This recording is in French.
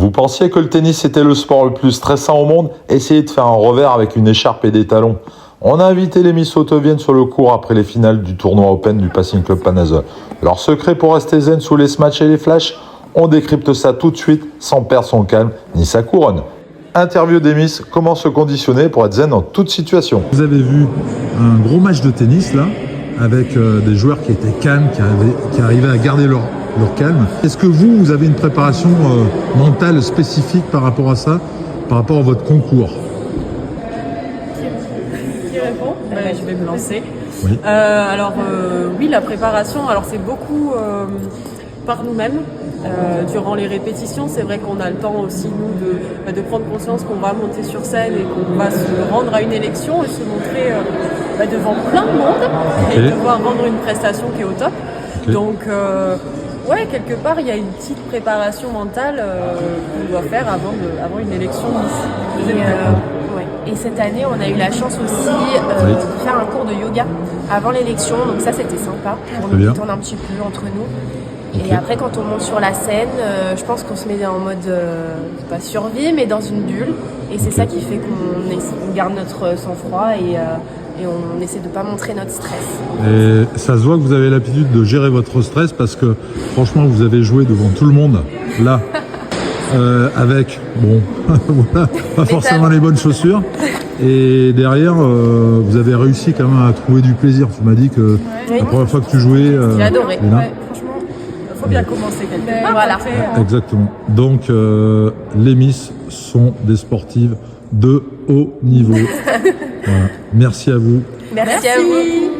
Vous pensiez que le tennis était le sport le plus stressant au monde? Essayez de faire un revers avec une écharpe et des talons. On a invité les Miss Autovienne sur le court après les finales du tournoi Open du Passing Club Panazol. Leur secret pour rester zen sous les smatchs et les flashs? On décrypte ça tout de suite sans perdre son calme ni sa couronne. Interview des Miss, comment se conditionner pour être zen dans toute situation. Vous avez vu un gros match de tennis là, avec des joueurs qui étaient calmes, qui arrivaient à garder leur calme. Est-ce que vous avez une préparation mentale spécifique par rapport à ça, par rapport à votre concours? Qui répond? Je vais me lancer. Oui. Oui, la préparation, alors c'est beaucoup par nous-mêmes. Durant les répétitions, c'est vrai qu'on a le temps aussi, nous, de prendre conscience qu'on va monter sur scène et qu'on va se rendre à une élection et se montrer devant plein de monde et devoir rendre une prestation qui est au top. Donc, ouais, quelque part, il y a une petite préparation mentale qu'on doit faire avant une élection. Et cette année, on a eu la chance aussi de faire un cours de yoga avant l'élection. Donc ça, c'était sympa pour nous détendre un petit peu entre nous. Et après, quand on monte sur la scène, je pense qu'on se met en mode, pas survie, mais dans une bulle. Et c'est ça qui fait qu'on garde notre sang-froid et on essaie de ne pas montrer notre stress. Et ça se voit que vous avez l'habitude de gérer votre stress parce que franchement, vous avez joué devant tout le monde, là, avec, bon, voilà, pas forcément les bonnes chaussures. Et derrière, vous avez réussi quand même à trouver du plaisir. Tu m'as dit que la première fois que tu jouais... J'ai adoré. Il faut bien commencer quelque part. Voilà. Exactement. Donc, les Miss sont des sportives de haut niveau. Voilà. Merci à vous. Merci à vous.